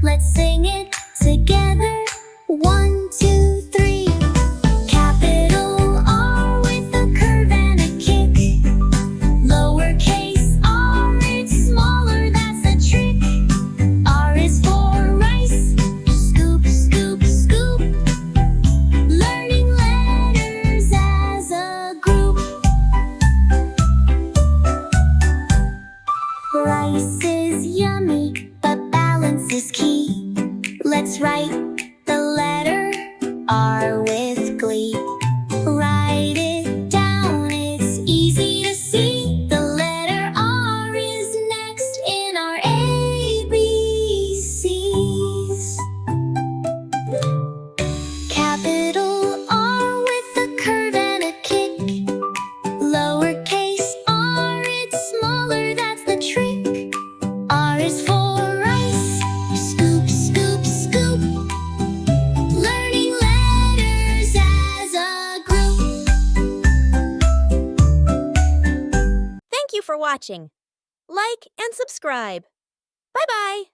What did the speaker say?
Let's sing it together. 1, 2, 3. Capital R with a curve and a kick. Lowercase r, it's smaller, that's the trick. R is for rice. Scoop, scoop, scoop. Learning letters as a group. Rice is yummy, but balance is key. Let's write the letter R with glee. Write it down, it's easy to see. The letter R is next in our ABCs. Capital R with a curve and a kick. Lowercase r, it's smaller, that's the trick. R is for rice. Scoop, scoop, scoop. Learning letters as a group. Thank you for watching. Like and subscribe. Bye-bye.